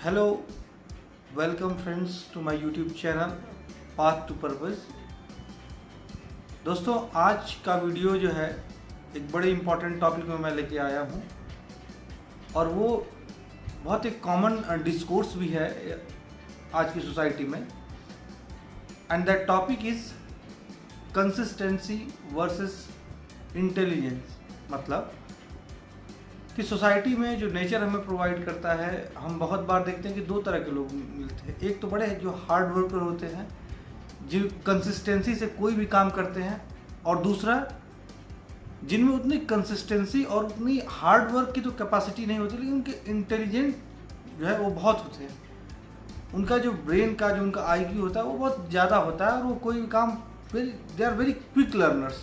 Hello, welcome friends to my YouTube channel path to purpose. दोस्तों, आज का video जो है एक बड़े इम्पॉर्टेंट टॉपिक में मैं लेके आया हूँ और वो बहुत एक कॉमन डिस्कोर्स भी है आज की सोसाइटी में। And that topic is consistency versus intelligence. मतलब कि सोसाइटी में जो नेचर हमें प्रोवाइड करता है, हम बहुत बार देखते हैं कि दो तरह के लोग मिलते हैं। एक तो बड़े जो हार्ड वर्कर होते हैं, जो कंसिस्टेंसी से कोई भी काम करते हैं, और दूसरा जिनमें उतनी कंसिस्टेंसी और उतनी हार्ड वर्क की तो कैपेसिटी नहीं होती, लेकिन उनके इंटेलिजेंट जो है वो बहुत होते हैं। उनका जो ब्रेन का जो उनका IQ होता है वो बहुत ज़्यादा होता है और वो कोई भी काम they are very quick learners.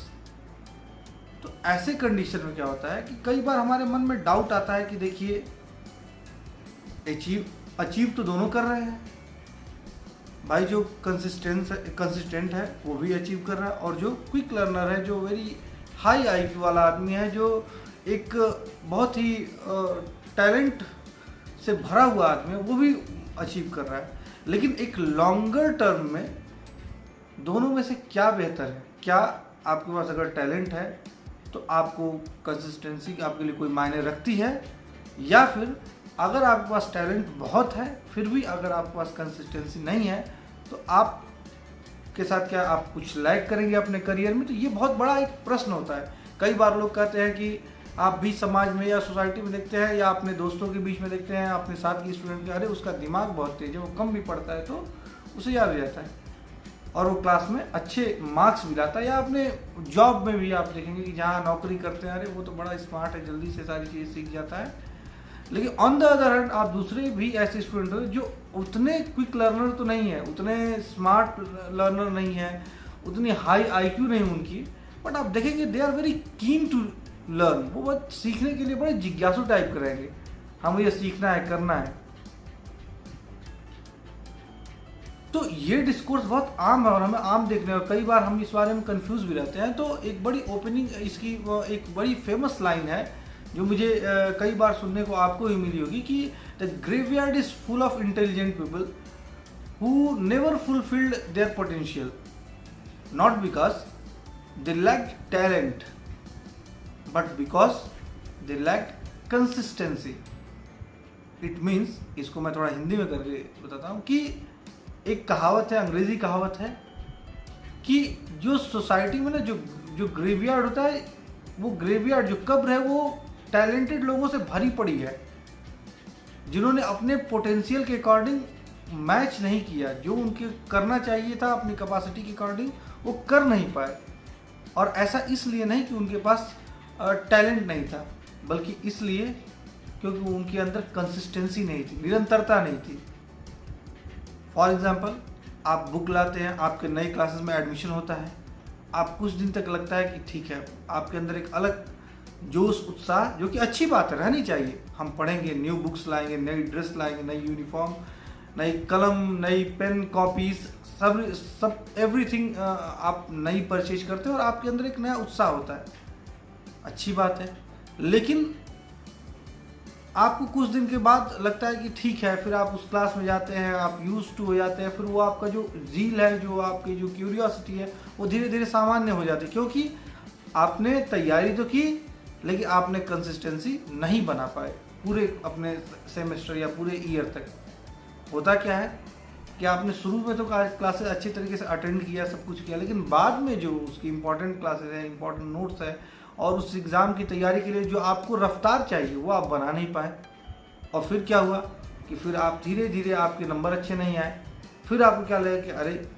तो ऐसे कंडीशन में क्या होता है कि कई बार हमारे मन में डाउट आता है कि देखिए, अचीव तो दोनों कर रहे हैं भाई। जो कंसिस्टेंट है वो भी अचीव कर रहा है, और जो क्विक लर्नर है, जो वेरी हाई IQ वाला आदमी है, जो एक बहुत ही टैलेंट से भरा हुआ आदमी है, वो भी अचीव कर रहा है। लेकिन एक लॉन्गर टर्म में दोनों में से क्या बेहतर है? क्या आपके पास अगर टैलेंट है तो आपको कंसिस्टेंसी आपके लिए कोई मायने रखती है, या फिर अगर आपके पास टैलेंट बहुत है फिर भी अगर आपके पास कंसिस्टेंसी नहीं है तो आप के साथ क्या आप कुछ लैग करेंगे अपने करियर में? तो ये बहुत बड़ा एक प्रश्न होता है। कई बार लोग कहते हैं कि आप भी समाज में या सोसाइटी में देखते हैं या अपने दोस्तों के बीच में देखते हैं, अपने साथ के स्टूडेंट के, अरे उसका दिमाग बहुत तेज है, वो कम भी पढ़ता है तो उसे याद हो जाता है और वो क्लास में अच्छे मार्क्स भी लाता है। या अपने जॉब में भी आप देखेंगे कि जहाँ नौकरी करते हैं, अरे वो तो बड़ा स्मार्ट है, जल्दी से सारी चीज़ें सीख जाता है। लेकिन ऑन द अदर हैंड आप दूसरे भी ऐसे स्टूडेंट हो जो उतने क्विक लर्नर तो नहीं है, उतने स्मार्ट लर्नर नहीं है, उतनी हाई IQ नहीं उनकी, बट आप देखेंगे they are very keen to learn. वो बहुत सीखने के लिए बड़े जिज्ञासु टाइप के रहेंगे, हमें ये सीखना है, करना है। तो ये डिस्कोर्स बहुत आम है और हमें आम देखने और कई बार हम इस बारे में कंफ्यूज भी रहते हैं। तो एक बड़ी ओपनिंग इसकी एक बड़ी फेमस लाइन है जो मुझे कई बार सुनने को आपको ही मिली होगी कि the graveyard is full of intelligent people who never fulfilled their potential, not because they lacked talent but because they lacked consistency. It means, इसको मैं थोड़ा हिंदी में करके बताता हूँ कि एक कहावत है, अंग्रेजी कहावत है कि जो सोसाइटी में ना जो ग्रेवयार्ड होता है, वो ग्रेवयार्ड जो कब्र है वो टैलेंटेड लोगों से भरी पड़ी है, जिन्होंने अपने पोटेंशियल के अकॉर्डिंग मैच नहीं किया, जो उनके करना चाहिए था अपनी कैपेसिटी के अकॉर्डिंग वो कर नहीं पाए। और ऐसा इसलिए नहीं कि उनके पास टैलेंट नहीं था, बल्कि इसलिए क्योंकि उनके अंदर कंसिस्टेंसी नहीं थी, निरंतरता नहीं थी। फॉर एग्जाम्पल, आप बुक लाते हैं, आपके नए क्लासेस में एडमिशन होता है, आप कुछ दिन तक लगता है कि ठीक है, आपके अंदर एक अलग जोश, उत्साह, जो कि अच्छी बात है, रहनी चाहिए। हम पढ़ेंगे, न्यू बुक्स लाएंगे, नई ड्रेस लाएंगे, नई यूनिफॉर्म, नई कलम, नई पेन, कॉपीज, सब एवरीथिंग आप नई परचेज करते हैं और आपके अंदर एक नया उत्साह होता है, अच्छी बात है। लेकिन आपको कुछ दिन के बाद लगता है कि ठीक है, फिर आप उस क्लास में जाते हैं, आप यूज टू हो जाते हैं, फिर वो आपका जो जील है, जो आपकी जो क्यूरियोसिटी है, वो धीरे धीरे सामान्य हो जाती है, क्योंकि आपने तैयारी तो की लेकिन आपने कंसिस्टेंसी नहीं बना पाए पूरे अपने सेमेस्टर या पूरे ईयर तक। होता क्या है कि आपने शुरू में तो क्लासेस अच्छे तरीके से अटेंड किया, सब कुछ किया, लेकिन बाद में जो उसकी इंपॉर्टेंट क्लासेस है, इंपॉर्टेंट नोट्स है और उस एग्ज़ाम की तैयारी के लिए जो आपको रफ्तार चाहिए वो आप बना नहीं पाए। और फिर क्या हुआ कि फिर आप धीरे धीरे आपके नंबर अच्छे नहीं आए, फिर आपको क्या लगा कि अरे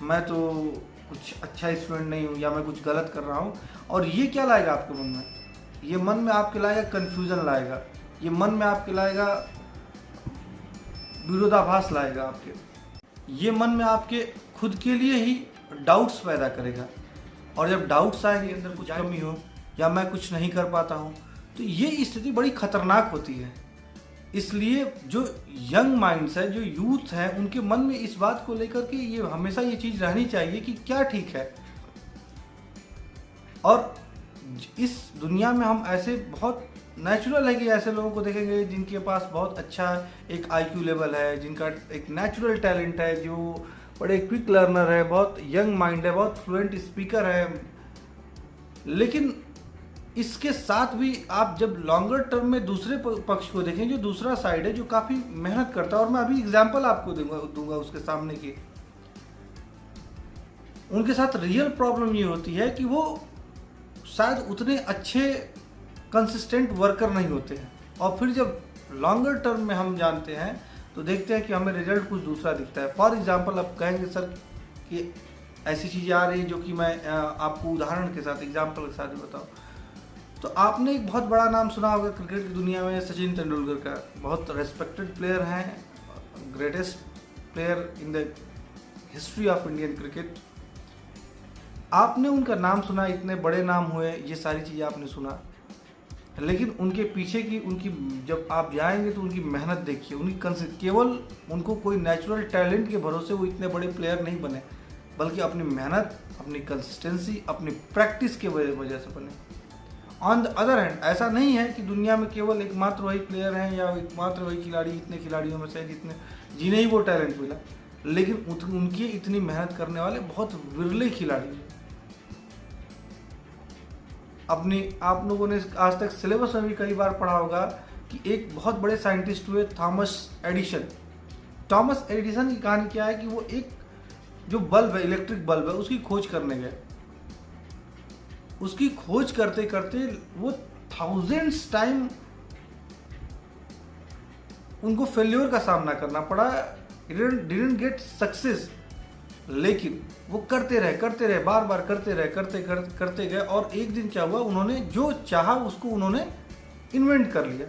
मैं तो कुछ अच्छा स्टूडेंट नहीं हूँ या मैं कुछ गलत कर रहा हूँ। और ये क्या लाएगा आपके मन में? ये मन में आपके लाएगा कन्फ्यूज़न लाएगा, ये मन में आपके लाएगा विरोधाभास लाएगा आपके, ये मन में आपके खुद के लिए ही डाउट्स पैदा करेगा। और जब डाउट्स आएंगे, अंदर कुछ कमी हो या मैं कुछ नहीं कर पाता हूँ, तो ये स्थिति बड़ी खतरनाक होती है। इसलिए जो यंग माइंड्स है, जो यूथ है, उनके मन में इस बात को लेकर के ये हमेशा ये चीज़ रहनी चाहिए कि क्या ठीक है। और इस दुनिया में हम ऐसे बहुत नेचुरल है कि ऐसे लोगों को देखेंगे जिनके पास बहुत अच्छा एक IQ लेवल है, जिनका एक नेचुरल टैलेंट है, जो बड़े क्विक लर्नर है, बहुत यंग माइंड है, बहुत फ्लुएंट स्पीकर है। लेकिन इसके साथ भी आप जब लॉन्गर टर्म में दूसरे पक्ष को देखें, जो दूसरा साइड है, जो काफ़ी मेहनत करता है, और मैं अभी एग्जांपल आपको दूंगा उसके सामने की, उनके साथ रियल प्रॉब्लम ये होती है कि वो शायद उतने अच्छे कंसिस्टेंट वर्कर नहीं होते हैं, और फिर जब लॉन्गर टर्म में हम जानते हैं तो देखते हैं कि हमें रिजल्ट कुछ दूसरा दिखता है। फॉर एग्जांपल आप कहेंगे सर कि ऐसी चीज़ें आ रही है जो कि मैं आपको उदाहरण के साथ, एग्जांपल के साथ बताऊँ, तो आपने एक बहुत बड़ा नाम सुना होगा क्रिकेट की दुनिया में, सचिन तेंदुलकर का। बहुत रेस्पेक्टेड प्लेयर हैं, greatest player in the history of Indian cricket. आपने उनका नाम सुना, इतने बड़े नाम हुए, ये सारी चीज़ें आपने सुना, लेकिन उनके पीछे की उनकी जब आप जाएंगे तो उनकी मेहनत देखिए, उनकी केवल उनको कोई नेचुरल टैलेंट के भरोसे वो इतने बड़े प्लेयर नहीं बने, बल्कि अपनी मेहनत, अपनी कंसिस्टेंसी, अपनी प्रैक्टिस के वजह से बने। ऑन द अदर हैंड ऐसा नहीं है कि दुनिया में केवल एकमात्र वही प्लेयर हैं या एकमात्र वही खिलाड़ी, इतने खिलाड़ियों में से जितने जिन्हें ही वो टैलेंट मिला, लेकिन उनकी इतनी मेहनत करने वाले बहुत विरले खिलाड़ी हैं। आप लोगों ने आज तक सिलेबस में भी कई बार पढ़ा होगा कि एक बहुत बड़े साइंटिस्ट हुए थॉमस एडिसन। थॉमस एडिसन की कहानी क्या है कि वो एक जो बल्ब है, इलेक्ट्रिक बल्ब है, उसकी खोज करने गए। उसकी खोज करते करते वो थाउजेंड्स टाइम उनको फेल्योर का सामना करना पड़ा, डिडंट गेट सक्सेस, लेकिन वो करते रहे, बार बार करते गए, और एक दिन क्या हुआ, उन्होंने जो चाहा उसको उन्होंने इन्वेंट कर लिया।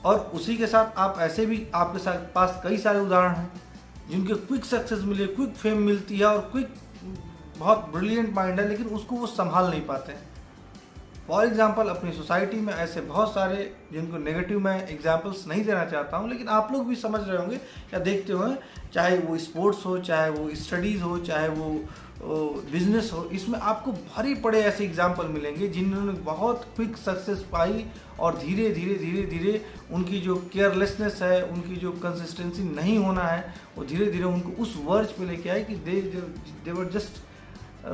और उसी के साथ आप ऐसे भी आपके साथ पास कई सारे उदाहरण हैं जिनके क्विक सक्सेस मिले, क्विक फेम मिलती है, और क्विक बहुत ब्रिलियंट माइंड है, लेकिन उसको वो संभाल नहीं पाते हैं। फॉर एग्जाम्पल अपनी सोसाइटी में ऐसे बहुत सारे, जिनको नेगेटिव मैं एग्जाम्पल्स नहीं देना चाहता हूँ, लेकिन आप लोग भी समझ रहे होंगे या देखते होंगे, चाहे वो स्पोर्ट्स हो, चाहे वो स्टडीज़ हो, चाहे वो बिजनेस हो, इसमें आपको भारी पड़े ऐसे एग्जाम्पल मिलेंगे जिन्होंने बहुत क्विक सक्सेस पाई, और धीरे धीरे उनकी जो केयरलेसनेस है, उनकी जो कंसिस्टेंसी नहीं होना है, वो धीरे धीरे उनको उस वर्ज पे लेके आए कि they were just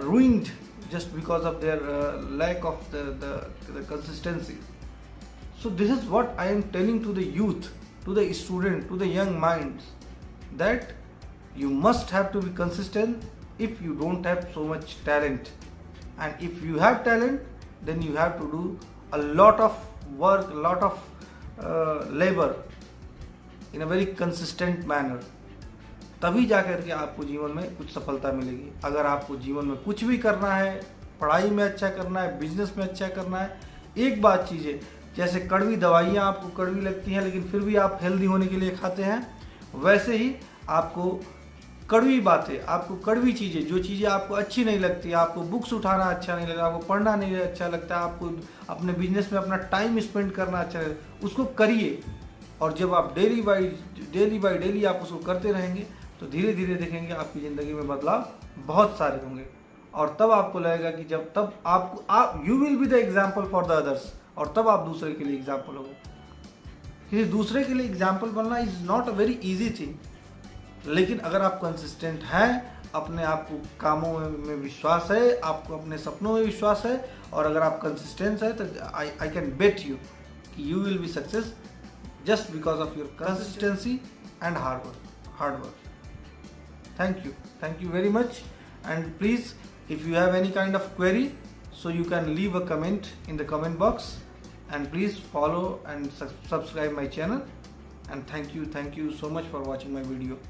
ruined just because of their lack of the consistency. So this is what I am telling to the youth, to the student, to the young minds, that you must have to be consistent if you don't have so much talent, and if you have talent then you have to do a lot of work, a lot of labor in a very consistent manner, तभी जाकर के आपको जीवन में कुछ सफलता मिलेगी। अगर आपको जीवन में कुछ भी करना है, पढ़ाई में अच्छा करना है, बिजनेस में अच्छा करना है, एक बात चीज़ें, जैसे कड़वी दवाइयाँ आपको कड़वी लगती हैं लेकिन फिर भी आप हेल्दी होने के लिए खाते हैं, वैसे ही आपको कड़वी बातें, आपको कड़वी चीज़ें, जो चीज़ें आपको अच्छी नहीं लगती, आपको बुक्स उठाना अच्छा नहीं लगता, आपको पढ़ना नहीं अच्छा लगता, आपको अपने बिजनेस में अपना टाइम स्पेंड करना अच्छा लगता, उसको करिए। और जब आप डेली बाई डेली आप उसको करते रहेंगे तो धीरे धीरे देखेंगे आपकी ज़िंदगी में बदलाव बहुत सारे होंगे, और तब आपको लगेगा कि तब आप you will be the example for the others, और तब आप दूसरे के लिए एग्जाम्पल होंगे। किसी दूसरे के लिए एग्जाम्पल बनना is not a very easy thing, लेकिन अगर आप कंसिस्टेंट हैं, अपने आप को कामों में विश्वास है, आपको अपने सपनों में विश्वास है, और अगर आप कंसिस्टेंट है तो आई कैन बेट यू कि you will be success just because of your consistency and hard work. Thank you very much, and please, if you have any kind of query, so you can leave a comment in the comment box, and please follow and subscribe my channel, and thank you so much for watching my video.